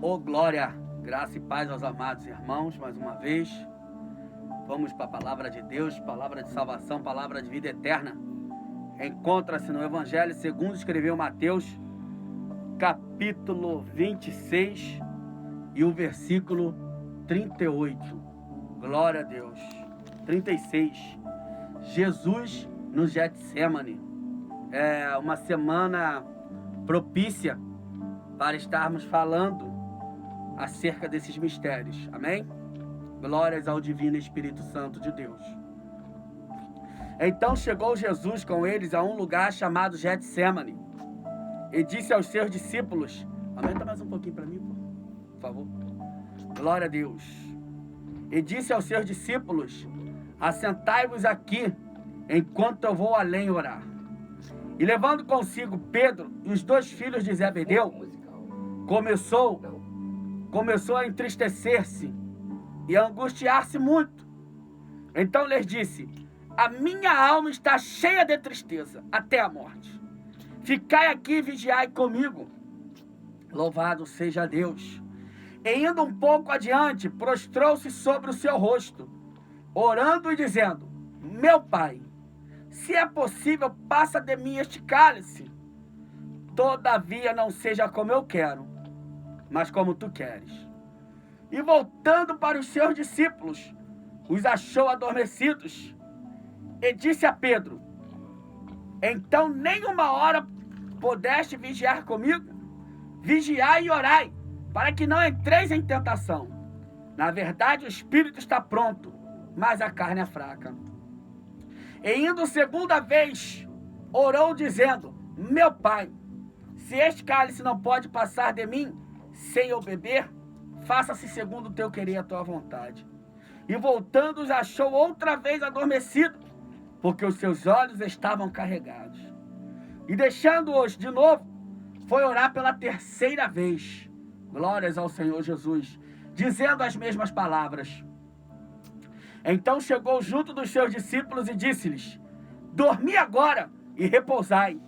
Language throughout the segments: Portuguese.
Ô glória, graça e paz aos amados irmãos, mais uma vez. Vamos para a palavra de Deus, palavra de salvação, palavra de vida eterna. Encontra-se no Evangelho segundo escreveu Mateus, capítulo 26 e o versículo 38. Glória a Deus. 36. Jesus no Getsemane. É uma semana propícia para estarmos falando acerca desses mistérios. Amém? Glórias ao Divino Espírito Santo de Deus. Então chegou Jesus com eles a um lugar chamado Getsemane e disse aos seus discípulos... Aumenta mais um pouquinho para mim, por favor. Glória a Deus. E disse aos seus discípulos: assentai-vos aqui, enquanto eu vou além orar. E levando consigo Pedro e os dois filhos de Zebedeu, começou a entristecer-se e a angustiar-se muito. Então lhes disse: a minha alma está cheia de tristeza, até a morte. Ficai aqui e vigiai comigo. Louvado seja Deus. E indo um pouco adiante, prostrou-se sobre o seu rosto, orando e dizendo: meu Pai, se é possível, passa de mim este cálice. Todavia não seja como eu quero, mas como tu queres. E voltando para os seus discípulos, os achou adormecidos. E disse a Pedro: então nem uma hora pudeste vigiar comigo? Vigiai e orai, para que não entreis em tentação. Na verdade, o espírito está pronto, mas a carne é fraca. E indo segunda vez, orou dizendo: meu Pai, se este cálice não pode passar de mim sem eu beber, faça-se segundo o teu querer e a tua vontade. E voltando, os achou outra vez adormecido, porque os seus olhos estavam carregados. E deixando-os de novo, foi orar pela terceira vez. Glórias ao Senhor Jesus, dizendo as mesmas palavras. Então chegou junto dos seus discípulos e disse-lhes: dormi agora e repousai.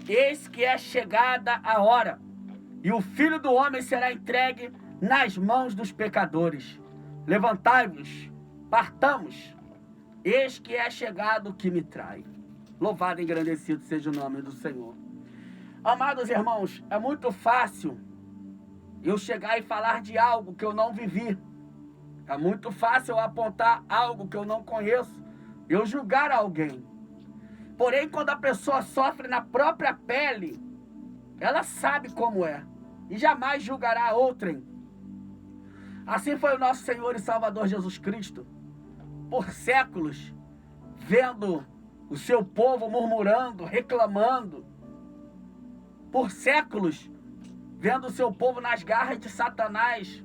Eis que é chegada a hora, e o Filho do Homem será entregue nas mãos dos pecadores. Levantai-vos, partamos. Eis que é chegado o que me trai. Louvado e engrandecido seja o nome do Senhor. Amados irmãos, é muito fácil eu chegar e falar de algo que eu não vivi. É muito fácil eu apontar algo que eu não conheço, eu julgar alguém. Porém, quando a pessoa sofre na própria pele, ela sabe como é e jamais julgará outrem. Assim foi o nosso Senhor e Salvador Jesus Cristo. Por séculos, vendo o seu povo murmurando, reclamando. Por séculos, vendo o seu povo nas garras de Satanás.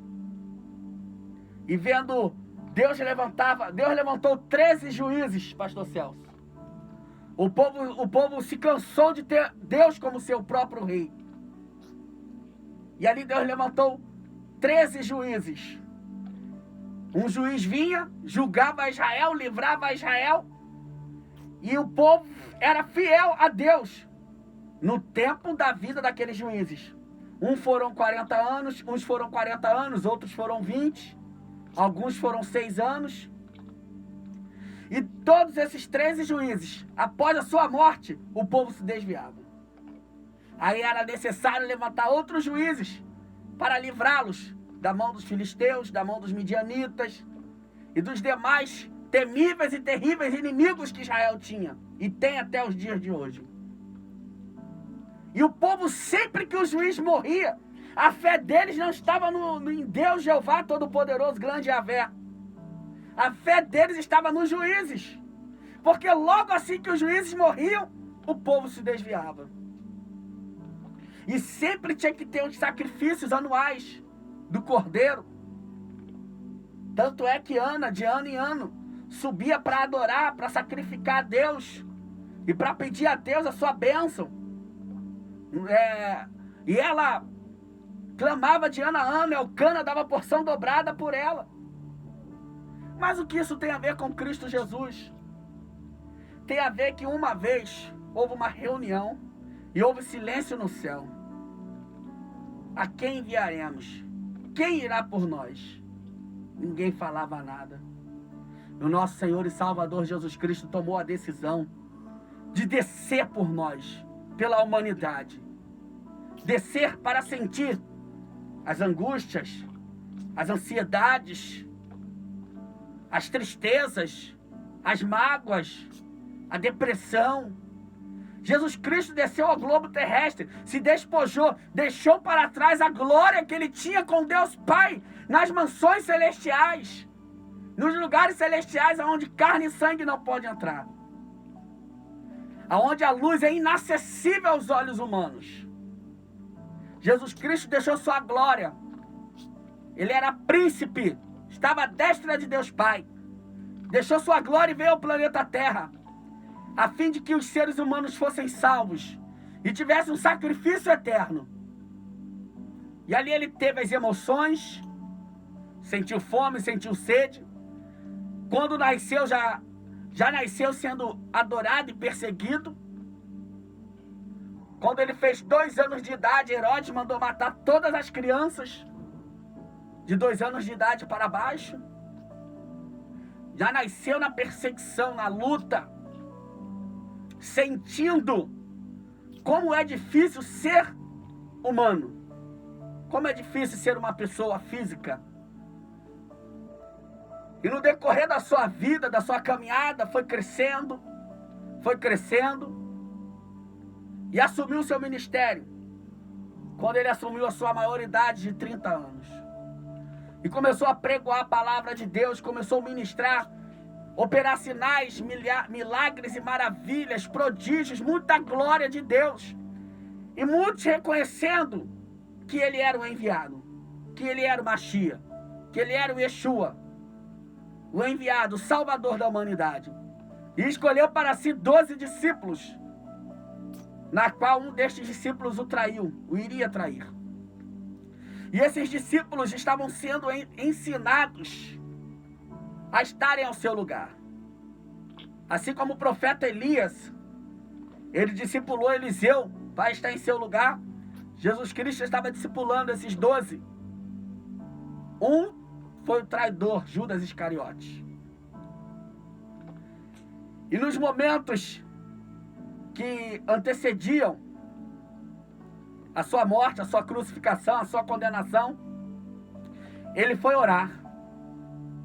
E vendo Deus levantou 13 juízes, pastor Celso. O povo se cansou de ter Deus como seu próprio rei. E ali Deus levantou 13 juízes. Um juiz vinha, julgava Israel, livrava Israel. E o povo era fiel a Deus no tempo da vida daqueles juízes. Uns foram 40 anos, outros foram 20. Alguns foram 6 anos. E todos esses 13 juízes, após a sua morte, o povo se desviava. Aí era necessário levantar outros juízes para livrá-los da mão dos filisteus, da mão dos midianitas e dos demais temíveis e terríveis inimigos que Israel tinha e tem até os dias de hoje. E o povo, sempre que o juiz morria, a fé deles não estava em Deus Jeová Todo-Poderoso, grande Yahvé. A fé deles estava nos juízes. Porque logo assim que os juízes morriam, o povo se desviava. E sempre tinha que ter os sacrifícios anuais do cordeiro. Tanto é que Ana, de ano em ano, subia para adorar, para sacrificar a Deus e para pedir a Deus a sua bênção. E ela clamava de ano a ano, Elcana dava porção dobrada por ela. Mas o que isso tem a ver com Cristo Jesus? Tem a ver que uma vez houve uma reunião e houve silêncio no céu. a quem enviaremos? Quem irá por nós? Ninguém falava nada. O nosso Senhor e Salvador Jesus Cristo tomou a decisão de descer por nós, pela humanidade. Descer para sentir as angústias, as ansiedades, as tristezas, as mágoas, a depressão. Jesus Cristo desceu ao globo terrestre, se despojou, deixou para trás a glória que ele tinha com Deus Pai, nas mansões celestiais, nos lugares celestiais onde carne e sangue não pode entrar, aonde a luz é inacessível aos olhos humanos. Jesus Cristo deixou sua glória. Ele era príncipe, estava à destra de Deus Pai. Deixou sua glória e veio ao planeta Terra, a fim de que os seres humanos fossem salvos e tivessem um sacrifício eterno. E ali ele teve as emoções, sentiu fome, sentiu sede. Quando nasceu, já nasceu sendo adorado e perseguido. Quando ele fez 2 anos de idade, Herodes mandou matar todas as crianças de 2 anos de idade para baixo. Já nasceu na perseguição, na luta, sentindo como é difícil ser humano, como é difícil ser uma pessoa física. E no decorrer da sua vida, da sua caminhada, foi crescendo, e assumiu o seu ministério, quando ele assumiu a sua maioridade de 30 anos. E começou a pregoar a palavra de Deus, começou a ministrar, operar sinais, milagres e maravilhas, prodígios, muita glória de Deus. E muitos reconhecendo que ele era o enviado, que ele era o Mashiach, que ele era o Yeshua, o enviado, o salvador da humanidade. E escolheu para si 12 discípulos, na qual um destes discípulos o traiu, o iria trair. E esses discípulos estavam sendo ensinados a estarem ao seu lugar. Assim como o profeta Elias, ele discipulou Eliseu para estar em seu lugar, Jesus Cristo estava discipulando esses 12. Um foi o traidor, Judas Iscariotes. E nos momentos que antecediam a sua morte, a sua crucificação, a sua condenação, ele foi orar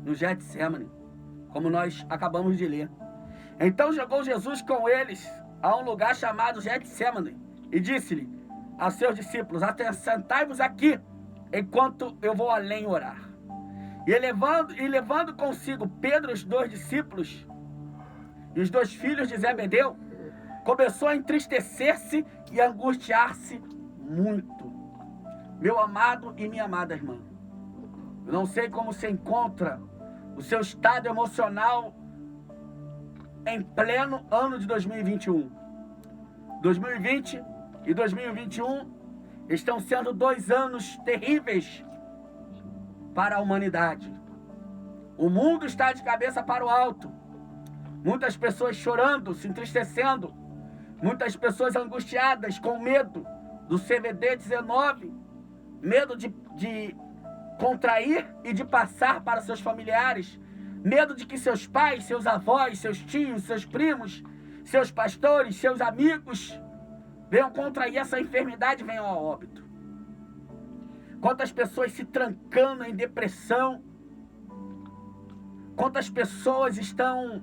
no Getsemane, como nós acabamos de ler. Então chegou Jesus com eles a um lugar chamado Getsemane e disse-lhe aos seus discípulos: assentai-vos aqui, enquanto eu vou além orar. E levando consigo Pedro e os 2 discípulos e os 2 filhos de Zebedeu, começou a entristecer-se e a angustiar-se muito. Meu amado e minha amada irmã, eu não sei como se encontra o seu estado emocional em pleno ano de 2021. 2020 e 2021 estão sendo 2 anos terríveis para a humanidade. O mundo está de cabeça para o alto. Muitas pessoas chorando, se entristecendo. Muitas pessoas angustiadas, com medo do CVD-19, medo de contrair e de passar para seus familiares, medo de que seus pais, seus avós, seus tios, seus primos, seus pastores, seus amigos venham contrair essa enfermidade e venham a óbito. Quantas pessoas se trancando em depressão, quantas pessoas estão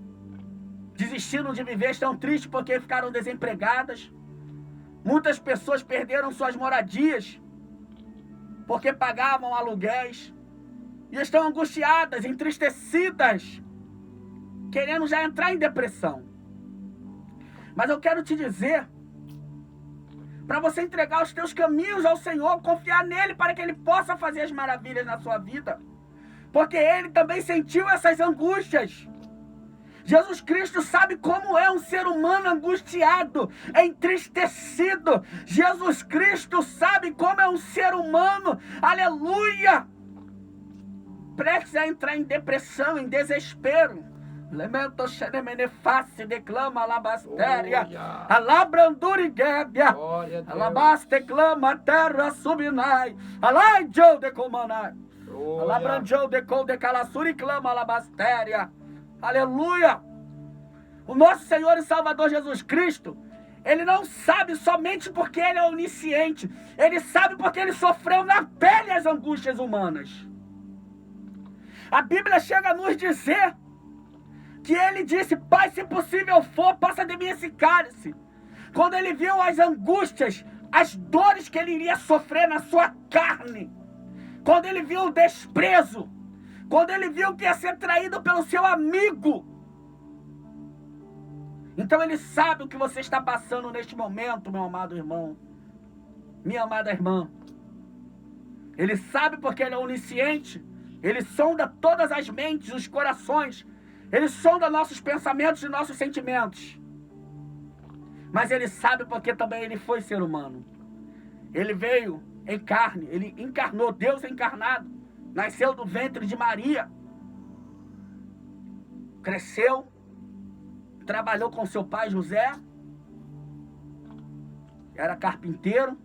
desistindo de viver, estão tristes porque ficaram desempregadas. Muitas pessoas perderam suas moradias porque pagavam aluguéis e estão angustiadas, entristecidas, querendo já entrar em depressão. Mas eu quero te dizer, para você entregar os teus caminhos ao Senhor, confiar nele para que ele possa fazer as maravilhas na sua vida, porque ele também sentiu essas angústias. Jesus Cristo sabe como é um ser humano angustiado, entristecido. Jesus Cristo sabe como é um ser humano, aleluia, prestes a entrar em depressão, em desespero, Lemento xenemene face declama alabastéria. Alabranduri gébia. Alabaste clama terra subinai. Alai Joe de comanai. Alabranjou de col de calassuri clama alabastéria. Aleluia. O nosso Senhor e Salvador Jesus Cristo, Ele não sabe somente porque Ele é onisciente. Ele sabe porque Ele sofreu na pele as angústias humanas. A Bíblia chega a nos dizer que Ele disse: Pai, se possível for, passa de mim esse cálice. Quando Ele viu as angústias, as dores que Ele iria sofrer na sua carne, quando Ele viu o desprezo, quando Ele viu que ia ser traído pelo seu amigo. Então Ele sabe o que você está passando neste momento, meu amado irmão, minha amada irmã. Ele sabe porque Ele é onisciente. Ele sonda todas as mentes, os corações. Ele sonda nossos pensamentos e nossos sentimentos. Mas Ele sabe porque também Ele foi ser humano. Ele veio em carne, Ele encarnou, Deus encarnado. Nasceu do ventre de Maria. Cresceu. Trabalhou com seu pai José. Era carpinteiro.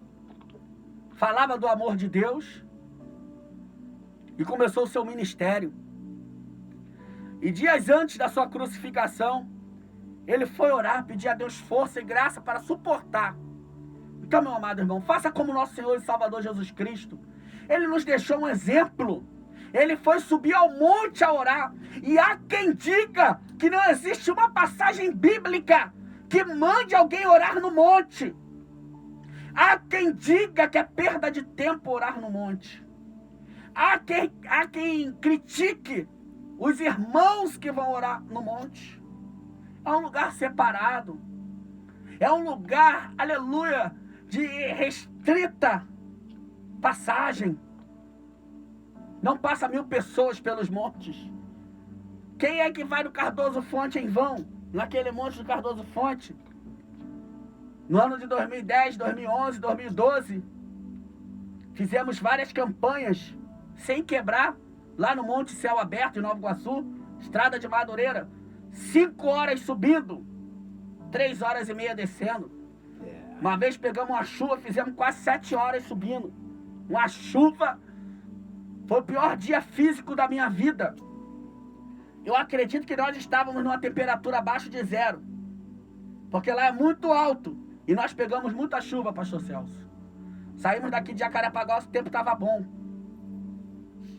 Falava do amor de Deus. E começou o seu ministério. E dias antes da sua crucificação, Ele foi orar, pedir a Deus força e graça para suportar. Então, meu amado irmão, faça como nosso Senhor e Salvador Jesus Cristo. Ele nos deixou um exemplo. Ele foi subir ao monte a orar. E há quem diga que não existe uma passagem bíblica que mande alguém orar no monte. Há quem diga que é perda de tempo orar no monte. Há quem critique os irmãos que vão orar no monte. É um lugar separado. É um lugar, aleluia, de restrita passagem. Não passa 1000 pessoas pelos montes. Quem é que vai no Cardoso Fonte em vão? Naquele monte do Cardoso Fonte? No ano de 2010, 2011, 2012, fizemos várias campanhas sem quebrar, lá no Monte Céu Aberto, em Nova Iguaçu, estrada de Madureira, 5 horas subindo, 3 horas e meia descendo. Uma vez pegamos uma chuva, fizemos quase 7 horas subindo. Uma chuva, foi o pior dia físico da minha vida. Eu acredito que nós estávamos numa temperatura abaixo de 0, porque lá é muito alto, e nós pegamos muita chuva, pastor Celso. Saímos daqui de Jacarepaguá, o tempo estava bom.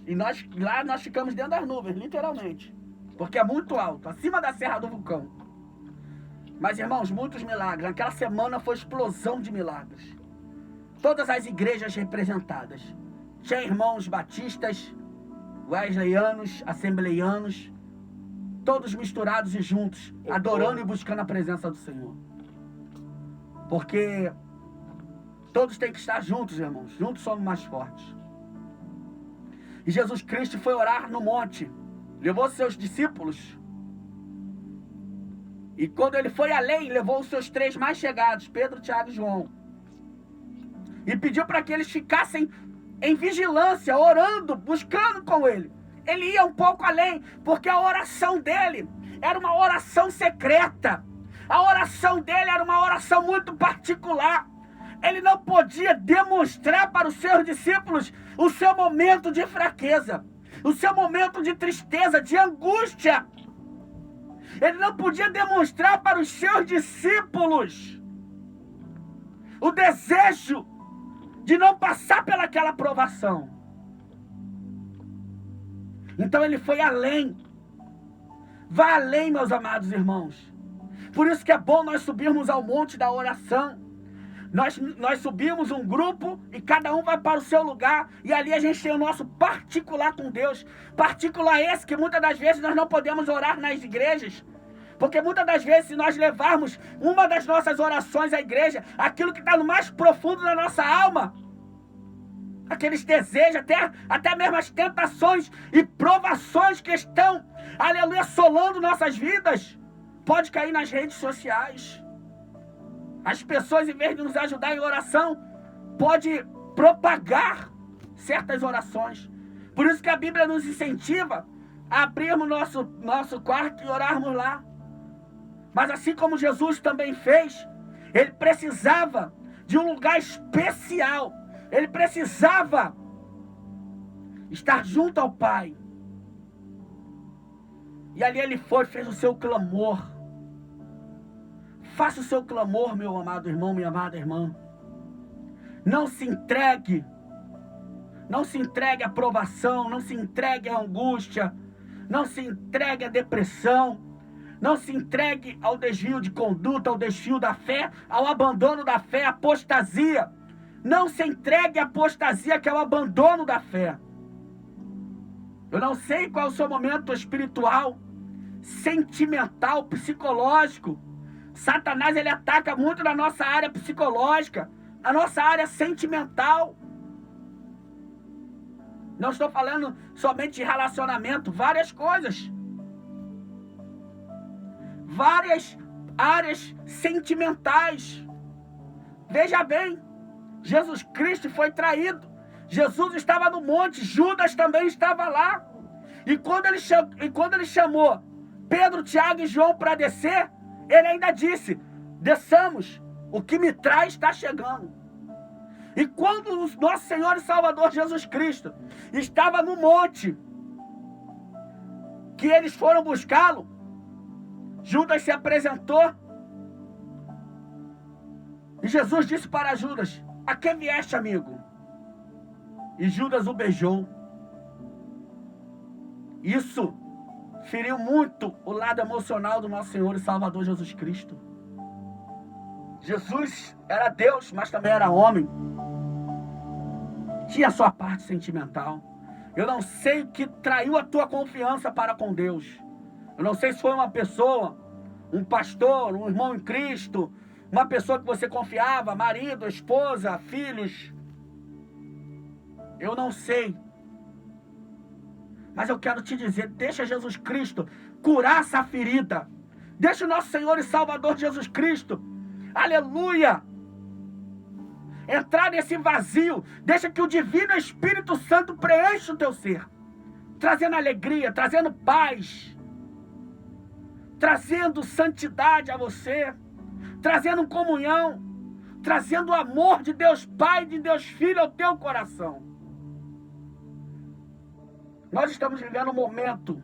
E lá nós ficamos dentro das nuvens, literalmente. Porque é muito alto, acima da Serra do Vulcão. Mas, irmãos, muitos milagres. Naquela semana foi explosão de milagres. Todas as igrejas representadas. Tinha irmãos batistas, wesleyanos, assembleianos, todos misturados e juntos, adorando e buscando a presença do Senhor. Porque todos têm que estar juntos, irmãos. Juntos somos mais fortes. E Jesus Cristo foi orar no monte. Levou seus discípulos. E quando Ele foi além, levou os seus 3 mais chegados, Pedro, Tiago e João. E pediu para que eles ficassem em vigilância, orando, buscando com Ele. Ele ia um pouco além, porque a oração dele era uma oração secreta. A oração dele era uma oração muito particular. Ele não podia demonstrar para os seus discípulos o seu momento de fraqueza, o seu momento de tristeza, de angústia. Ele não podia demonstrar para os seus discípulos o desejo de não passar pelaquela provação. Então ele foi além. Vá além, meus amados irmãos. Por isso que é bom nós subirmos ao monte da oração. Nós subimos um grupo e cada um vai para o seu lugar. E ali a gente tem o nosso particular com Deus. Particular esse que muitas das vezes nós não podemos orar nas igrejas. Porque muitas das vezes, se nós levarmos uma das nossas orações à igreja, aquilo que está no mais profundo da nossa alma, aqueles desejos, até mesmo as tentações e provações que estão, aleluia, assolando nossas vidas, pode cair nas redes sociais. As pessoas, em vez de nos ajudar em oração, pode propagar certas orações. Por isso que a Bíblia nos incentiva abrirmos nosso quarto e orarmos lá. Mas assim como Jesus também fez, ele precisava de um lugar especial. Ele precisava estar junto ao Pai. E ali ele fez o seu clamor. Faça o seu clamor, meu amado irmão, minha amada irmã. Não se entregue. Não se entregue à provação, não se entregue à angústia, não se entregue à depressão, não se entregue ao desvio de conduta, ao desvio da fé, ao abandono da fé, à apostasia. Não se entregue à apostasia, que é o abandono da fé. Eu não sei qual é o seu momento espiritual, sentimental, psicológico. Satanás, ele ataca muito na nossa área psicológica, na nossa área sentimental. Não estou falando somente de relacionamento, várias coisas. Várias áreas sentimentais. Veja bem, Jesus Cristo foi traído. Jesus estava no monte, Judas também estava lá. E quando ele chamou Pedro, Tiago e João para descer, ele ainda disse: desçamos, o que me traz está chegando. E quando o nosso Senhor e Salvador Jesus Cristo estava no monte, que eles foram buscá-lo, Judas se apresentou e Jesus disse para Judas: a que vieste, amigo? E Judas o beijou. Isso feriu muito o lado emocional do nosso Senhor e Salvador Jesus Cristo. Jesus era Deus, mas também era homem. Tinha a sua parte sentimental. Eu não sei o que traiu a tua confiança para com Deus. Eu não sei se foi uma pessoa, um pastor, um irmão em Cristo, uma pessoa que você confiava, marido, esposa, filhos. Eu não sei. Mas eu quero te dizer, deixa Jesus Cristo curar essa ferida. Deixa o nosso Senhor e Salvador Jesus Cristo, aleluia, entrar nesse vazio. Deixa que o Divino Espírito Santo preencha o teu ser, trazendo alegria, trazendo paz, trazendo santidade a você, trazendo comunhão, trazendo o amor de Deus Pai e de Deus Filho ao teu coração. Nós estamos vivendo um momento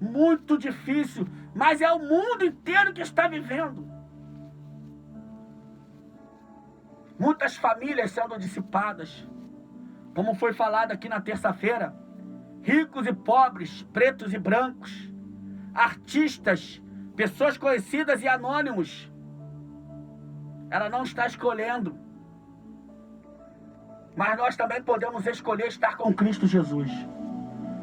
muito difícil, mas é o mundo inteiro que está vivendo. Muitas famílias sendo dissipadas, como foi falado aqui na terça-feira, ricos e pobres, pretos e brancos, artistas, pessoas conhecidas e anônimos. Ela não está escolhendo, mas nós também podemos escolher estar com Cristo Jesus.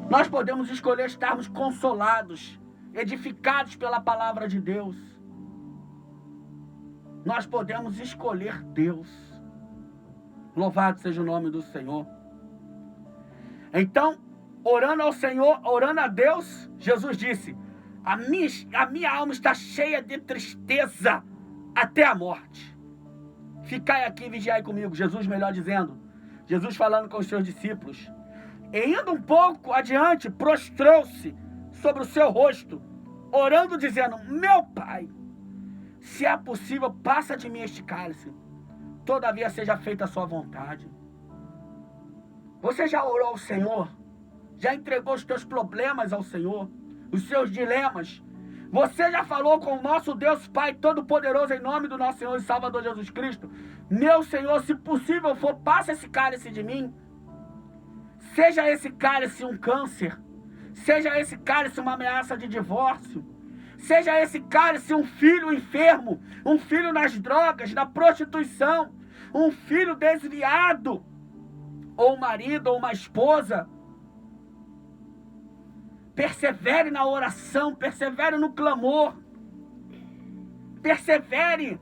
Nós podemos escolher estarmos consolados, edificados pela palavra de Deus. Nós podemos escolher Deus. Louvado seja o nome do Senhor. Então, orando ao Senhor, orando a Deus, Jesus disse: a minha alma está cheia de tristeza até a morte. Ficai aqui e vigiai comigo. Jesus, melhor dizendo, Jesus falando com os seus discípulos. E indo um pouco adiante, prostrou-se sobre o seu rosto, orando, dizendo: meu Pai, se é possível, passa de mim este cálice. Todavia seja feita a sua vontade. Você já orou ao Senhor? Já entregou os teus problemas ao Senhor? Os seus dilemas? Você já falou com o nosso Deus Pai Todo-Poderoso em nome do nosso Senhor e Salvador Jesus Cristo? Meu Senhor, se possível for, passa esse cálice de mim. Seja esse cálice um câncer, seja esse cálice uma ameaça de divórcio, seja esse cálice um filho enfermo, um filho nas drogas, na prostituição, um filho desviado, ou um marido, ou uma esposa. Persevere na oração, persevere no clamor, persevere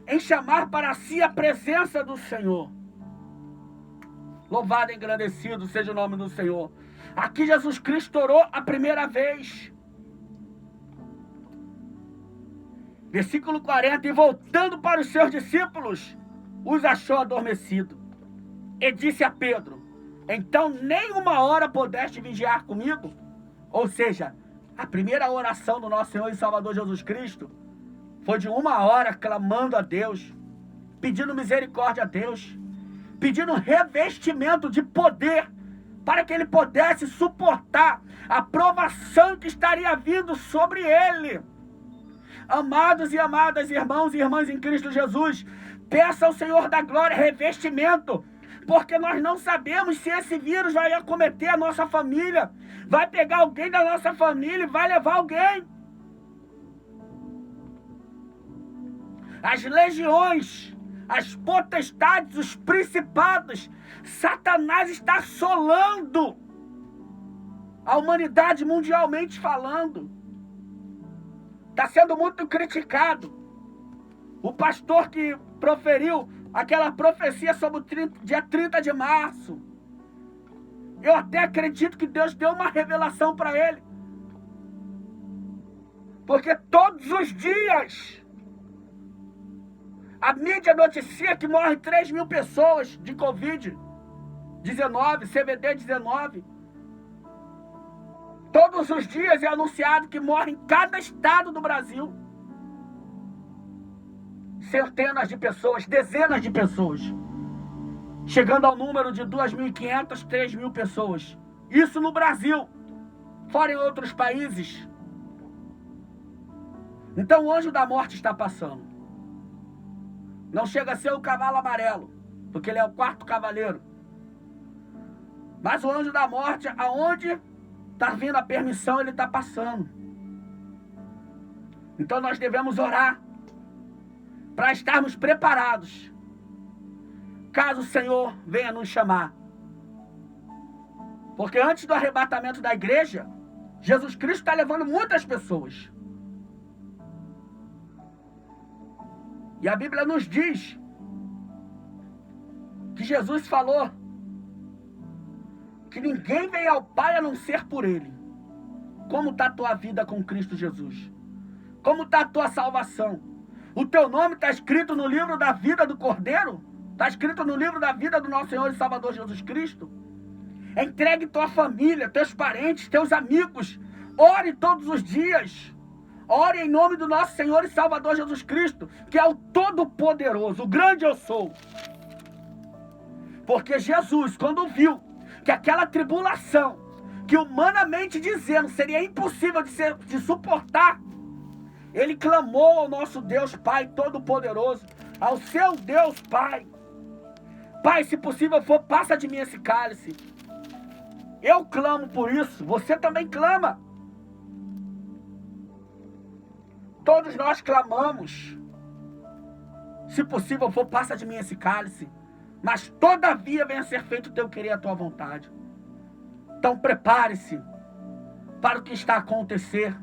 em chamar para si a presença do Senhor. Louvado e engrandecido seja o nome do Senhor. Aqui Jesus Cristo orou a primeira vez. Versículo 40. E voltando para os seus discípulos, os achou adormecidos. E disse a Pedro: então nem uma hora pudeste vigiar comigo? Ou seja, a primeira oração do nosso Senhor e Salvador Jesus Cristo foi de 1 hora clamando a Deus, pedindo misericórdia a Deus, pedindo revestimento de poder para que ele pudesse suportar a provação que estaria vindo sobre ele. Amados e amadas irmãos e irmãs em Cristo Jesus, peça ao Senhor da glória revestimento, porque nós não sabemos se esse vírus vai acometer a nossa família, vai pegar alguém da nossa família e vai levar alguém. As legiões, as potestades, os principados, Satanás está assolando a humanidade mundialmente falando. Está sendo muito criticado. O pastor que proferiu aquela profecia sobre o dia 30 de março. Eu até acredito que Deus deu uma revelação para ele. Porque todos os dias a mídia noticia que morre 3.000 pessoas de Covid-19, CVD-19. Todos os dias é anunciado que morre em cada estado do Brasil centenas de pessoas, dezenas de pessoas, chegando ao número de 2.500, 3.000 pessoas. Isso no Brasil, fora em outros países. Então o anjo da morte está passando. Não chega a ser o cavalo amarelo, porque ele é o 4º cavaleiro. Mas o anjo da morte, aonde está vindo a permissão, ele está passando. Então nós devemos orar para estarmos preparados, caso o Senhor venha nos chamar. Porque antes do arrebatamento da igreja, Jesus Cristo está levando muitas pessoas. E a Bíblia nos diz que Jesus falou que ninguém vem ao Pai a não ser por Ele. Como está a tua vida com Cristo Jesus? Como está a tua salvação? O teu nome está escrito no livro da vida do Cordeiro? Está escrito no livro da vida do nosso Senhor e Salvador Jesus Cristo? Entregue tua família, teus parentes, teus amigos. Ore todos os dias. Ore em nome do nosso Senhor e Salvador Jesus Cristo, que é o Todo-Poderoso, o grande eu sou. Porque Jesus, quando viu que aquela tribulação, que humanamente dizendo seria impossível de suportar, ele clamou ao nosso Deus Pai Todo-Poderoso, ao seu Deus Pai. Pai, se possível for, passa de mim esse cálice. Eu clamo por isso, você também clama. Todos nós clamamos. Se possível for, passa de mim esse cálice. Mas todavia venha a ser feito o teu querer e a tua vontade. Então prepare-se para o que está a acontecer.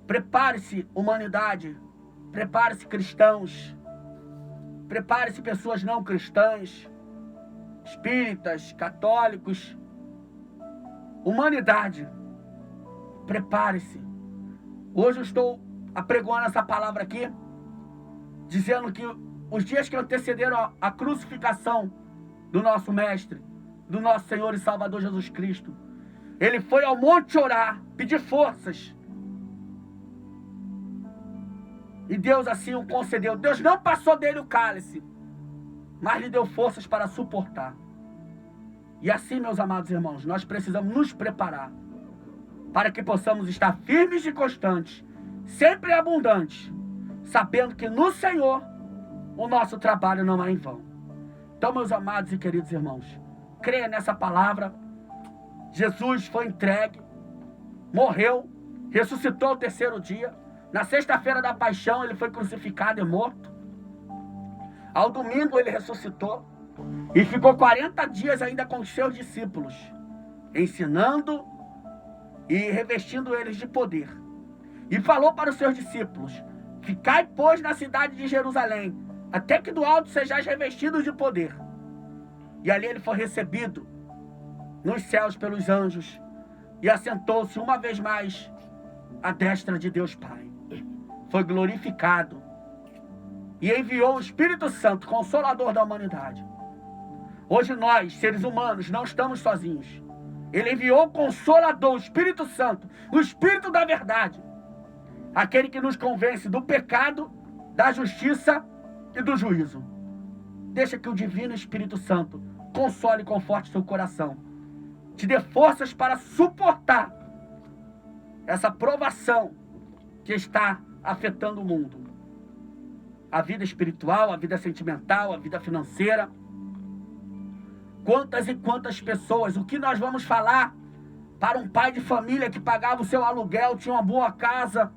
Prepare-se, humanidade. Prepare-se, cristãos. Prepare-se, pessoas não cristãs. Espíritas, católicos. Humanidade. Prepare-se. Hoje eu estou apregoando essa palavra aqui, dizendo que os dias que antecederam a crucificação do nosso Mestre, do nosso Senhor e Salvador Jesus Cristo, ele foi ao monte orar, pedir forças. E Deus assim o concedeu. Deus não passou dele o cálice, mas lhe deu forças para suportar. E assim, meus amados irmãos, nós precisamos nos preparar para que possamos estar firmes e constantes, sempre abundantes, sabendo que no Senhor o nosso trabalho não é em vão. Então, meus amados e queridos irmãos, creia nessa palavra. Jesus foi entregue, morreu, ressuscitou ao 3º dia. Na sexta-feira da paixão ele foi crucificado e morto. Ao domingo ele ressuscitou e ficou 40 dias ainda com os seus discípulos, ensinando e revestindo eles de poder. E falou para os seus discípulos: ficai, pois, na cidade de Jerusalém, até que do alto sejais revestidos de poder. E ali ele foi recebido nos céus pelos anjos e assentou-se uma vez mais à destra de Deus Pai. Foi glorificado e enviou o Espírito Santo, Consolador da humanidade. Hoje nós, seres humanos, não estamos sozinhos. Ele enviou o Consolador, o Espírito Santo, o Espírito da verdade. Aquele que nos convence do pecado, da justiça e do juízo. Deixa que o Divino Espírito Santo console e conforte seu coração. Te dê forças para suportar essa provação que está afetando o mundo. A vida espiritual, a vida sentimental, a vida financeira. Quantas e quantas pessoas, o que nós vamos falar para um pai de família que pagava o seu aluguel, tinha uma boa casa,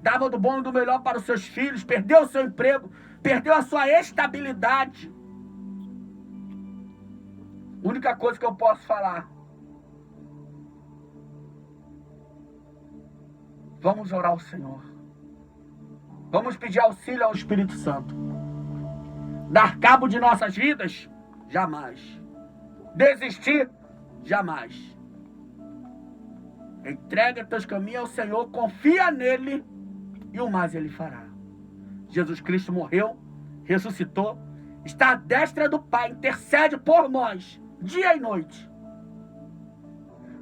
dava do bom e do melhor para os seus filhos, perdeu o seu emprego, perdeu a sua estabilidade. A única coisa que eu posso falar: vamos orar ao Senhor. Vamos pedir auxílio ao Espírito Santo. Dar cabo de nossas vidas? Jamais. Desistir? Jamais. Entrega teus caminhos ao Senhor, confia nele e o mais ele fará. Jesus Cristo morreu, ressuscitou, está à destra do Pai, intercede por nós, dia e noite.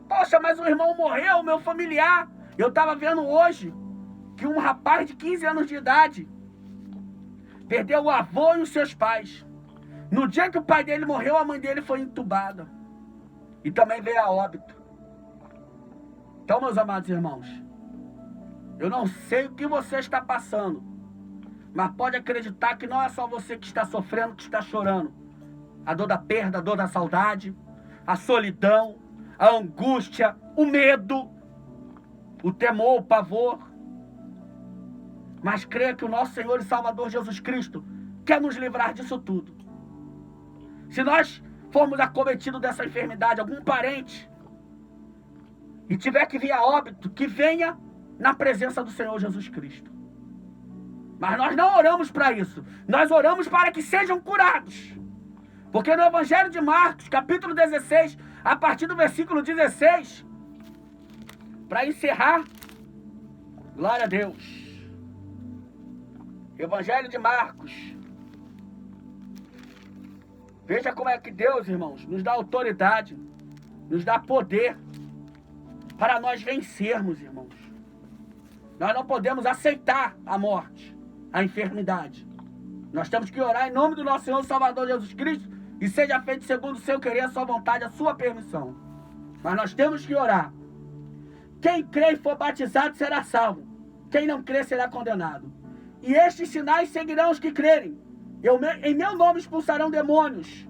Poxa, mas o irmão morreu, meu familiar. Eu estava vendo hoje que um rapaz de 15 anos de idade perdeu o avô e os seus pais. No dia que o pai dele morreu, a mãe dele foi entubada. E também veio a óbito. Então, meus amados irmãos, eu não sei o que você está passando, mas pode acreditar que não é só você que está sofrendo, que está chorando. A dor da perda, a dor da saudade, a solidão, a angústia, o medo, o temor, o pavor. Mas creia que o nosso Senhor e Salvador Jesus Cristo quer nos livrar disso tudo. Se nós formos acometidos dessa enfermidade, algum parente, e tiver que vir a óbito, que venha na presença do Senhor Jesus Cristo. Mas nós não oramos para isso. Nós oramos para que sejam curados. Porque no Evangelho de Marcos, capítulo 16, a partir do versículo 16, para encerrar, glória a Deus. Evangelho de Marcos. Veja como é que Deus, irmãos, nos dá autoridade, nos dá poder para nós vencermos, irmãos. Nós não podemos aceitar a morte, a enfermidade. Nós temos que orar em nome do nosso Senhor Salvador Jesus Cristo e seja feito segundo o seu querer, a sua vontade, a sua permissão. Mas nós temos que orar. Quem crê e for batizado será salvo. Quem não crê será condenado. E estes sinais seguirão os que crerem. Em meu nome expulsarão demônios,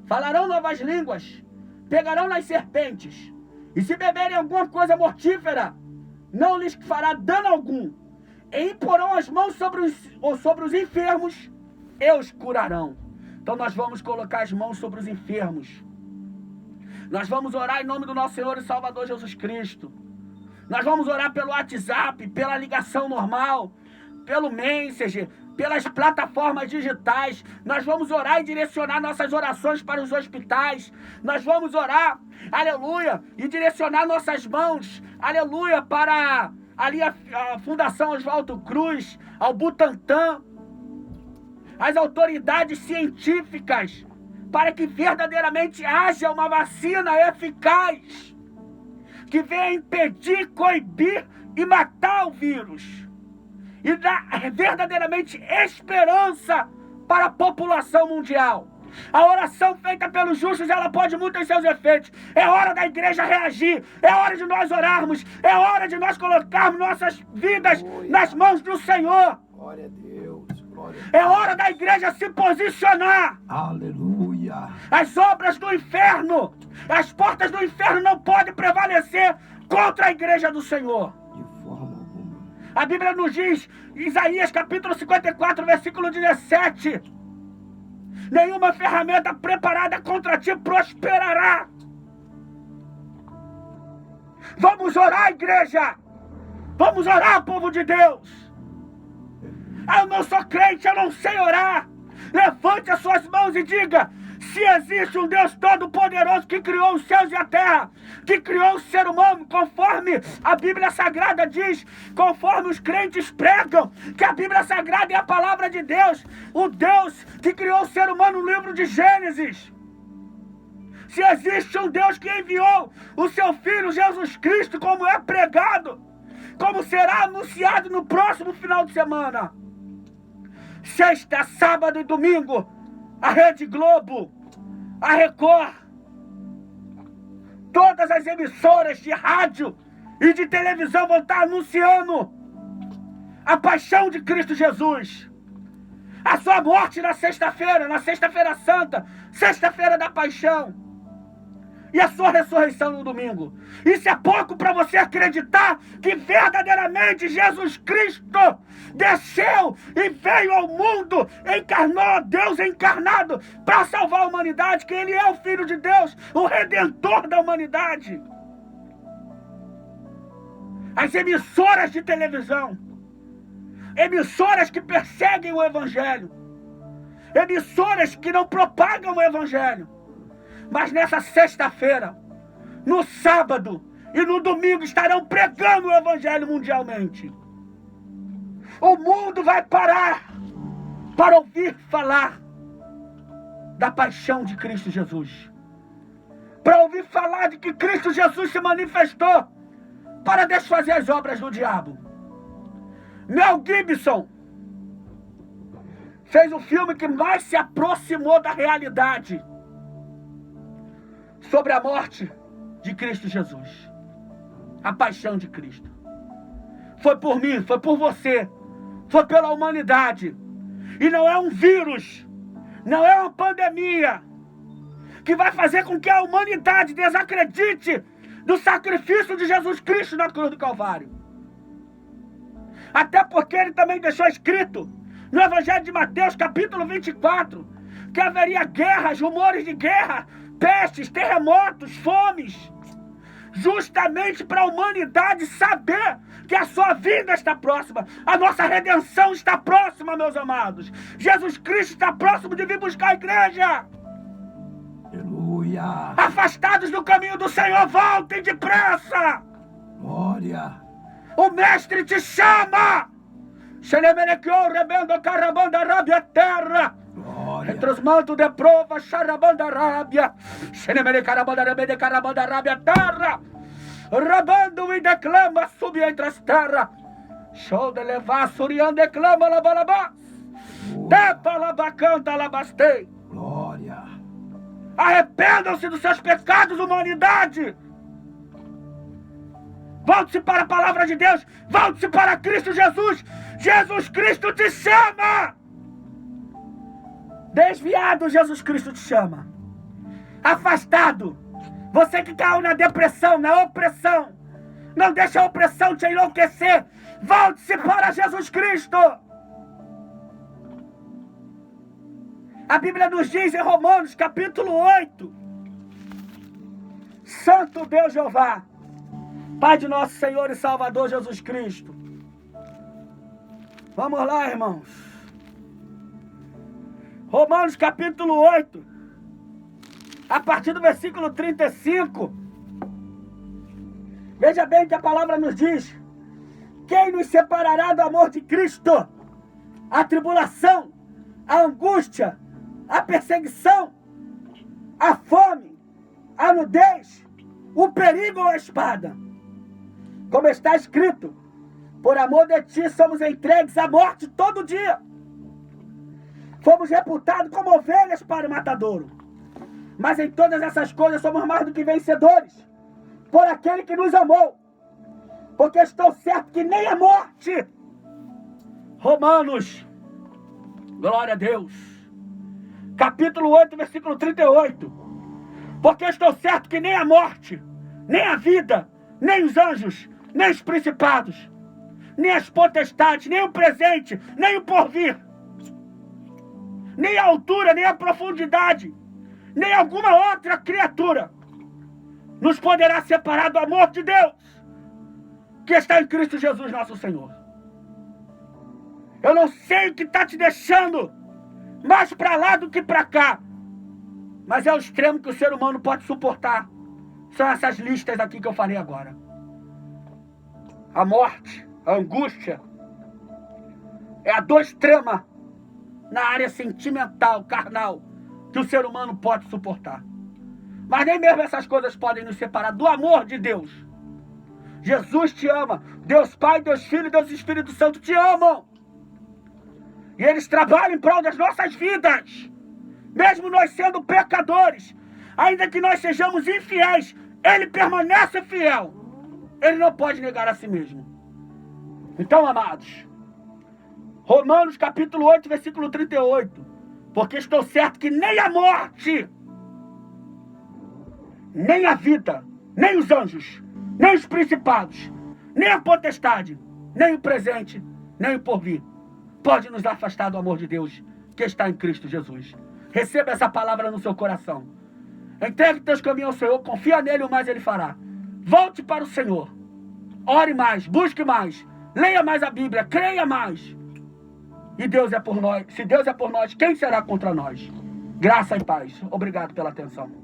falarão novas línguas, pegarão nas serpentes, e se beberem alguma coisa mortífera, não lhes fará dano algum. E imporão as mãos sobre os enfermos, e os curarão. Então nós vamos colocar as mãos sobre os enfermos. Nós vamos orar em nome do nosso Senhor e Salvador Jesus Cristo. Nós vamos orar pelo WhatsApp, pela ligação normal, pelo Messenger, pelas plataformas digitais. Nós vamos orar e direcionar nossas orações para os hospitais. Nós vamos orar, aleluia, e direcionar nossas mãos, aleluia, para ali a Fundação Oswaldo Cruz, ao Butantan, as autoridades científicas, para que verdadeiramente haja uma vacina eficaz, que venha impedir, coibir e matar o vírus. E dar verdadeiramente esperança para a população mundial. A oração feita pelos justos, ela pode muito em seus efeitos. É hora da igreja reagir. É hora de nós orarmos. É hora de nós colocarmos nossas vidas nas mãos do Senhor. Glória a Deus. Glória a Deus. É hora da igreja se posicionar. Aleluia. As obras do inferno, as portas do inferno não podem prevalecer contra a igreja do Senhor. A Bíblia nos diz, Isaías capítulo 54, versículo 17: nenhuma ferramenta preparada contra ti prosperará. Vamos orar, igreja. Vamos orar, povo de Deus. Eu não sou crente, eu não sei orar. Levante as suas mãos e diga: se existe um Deus todo-poderoso que criou os céus e a terra, que criou o ser humano, conforme a Bíblia Sagrada diz, conforme os crentes pregam, que a Bíblia Sagrada é a palavra de Deus, o Deus que criou o ser humano no livro de Gênesis. se existe um Deus que enviou o seu Filho Jesus Cristo, como é pregado, como será anunciado no próximo final de semana. Sexta, sábado e domingo, a Rede Globo, a Record, todas as emissoras de rádio e de televisão vão estar anunciando a paixão de Cristo Jesus. A sua morte na Sexta-feira Santa, Sexta-feira da Paixão. E a sua ressurreição no domingo. Isso é pouco para você acreditar que verdadeiramente Jesus Cristo desceu e veio ao mundo, encarnou, Deus encarnado, para salvar a humanidade, que Ele é o Filho de Deus, o Redentor da humanidade. As emissoras de televisão, emissoras que perseguem o Evangelho, emissoras que não propagam o Evangelho, mas nessa sexta-feira, no sábado e no domingo estarão pregando o Evangelho mundialmente. O mundo vai parar para ouvir falar da paixão de Cristo Jesus, para ouvir falar de que Cristo Jesus se manifestou para desfazer as obras do diabo. Mel Gibson fez o filme que mais se aproximou da realidade sobre a morte de Cristo Jesus, a paixão de Cristo. Foi por mim, foi por você, foi pela humanidade. E não é um vírus, não é uma pandemia que vai fazer com que a humanidade desacredite do sacrifício de Jesus Cristo na cruz do Calvário. Até porque ele também deixou escrito no Evangelho de Mateus, capítulo 24, que haveria guerras, rumores de guerra, pestes, terremotos, fomes, justamente para a humanidade saber que a sua vida está próxima, a nossa redenção está próxima, meus amados. Jesus Cristo está próximo de vir buscar a igreja. Aleluia. Afastados do caminho do Senhor, voltem depressa. Glória. O Mestre te chama. Rebendo carabanda rábia terra. Glória. Entre os mantos de prova, charabanda rábia. Carabanda rebende carabanda rábia terra. Rabando e declama, sube entre as terras. Show de levar, surian declama, labalabá. Tepa, labacanta, labastei. Glória. Arrependam-se dos seus pecados, humanidade. Volte-se para a palavra de Deus. Volte-se para Cristo Jesus. Jesus Cristo te chama. Desviado, Jesus Cristo te chama. Afastado, você que caiu na depressão, na opressão, não deixe a opressão te enlouquecer. Volte-se para Jesus Cristo. A Bíblia nos diz em Romanos, capítulo 8, Santo Deus Jeová, Pai de nosso Senhor e Salvador Jesus Cristo. Vamos lá, irmãos. Romanos capítulo 8, a partir do versículo 35. Veja bem que a palavra nos diz: quem nos separará do amor de Cristo? A tribulação, a angústia, a perseguição, a fome, a nudez, o perigo ou a espada. Como está escrito: por amor de ti somos entregues à morte todo dia. Fomos reputados como ovelhas para o matadouro. Mas em todas essas coisas somos mais do que vencedores, por aquele que nos amou. Porque estou certo que nem a morte. Romanos, glória a Deus, capítulo 8, versículo 38. Porque estou certo que nem a morte, nem a vida, nem os anjos, nem os principados, nem as potestades, nem o presente, nem o porvir, nem a altura, nem a profundidade, nem alguma outra criatura nos poderá separar do amor de Deus que está em Cristo Jesus nosso Senhor. Eu não sei o que está te deixando mais para lá do que para cá, mas é o extremo que o ser humano pode suportar. São essas listas aqui que eu falei agora. A morte, a angústia, é a dor extrema na área sentimental, carnal, que o ser humano pode suportar. Mas nem mesmo essas coisas podem nos separar do amor de Deus. Jesus te ama. Deus Pai, Deus Filho e Deus Espírito Santo te amam. E eles trabalham em prol das nossas vidas. Mesmo nós sendo pecadores, ainda que nós sejamos infiéis, Ele permanece fiel. Ele não pode negar a si mesmo. Então, amados, Romanos capítulo 8, versículo 38. Porque estou certo que nem a morte, nem a vida, nem os anjos, nem os principados, nem a potestade, nem o presente, nem o porvir, pode nos afastar do amor de Deus que está em Cristo Jesus. Receba essa palavra no seu coração. Entregue teus caminhos ao Senhor, confia nele, o mais ele fará. Volte para o Senhor. Ore mais, busque mais, leia mais a Bíblia, creia mais. E Deus é por nós. Se Deus é por nós, quem será contra nós? Graça e paz. Obrigado pela atenção.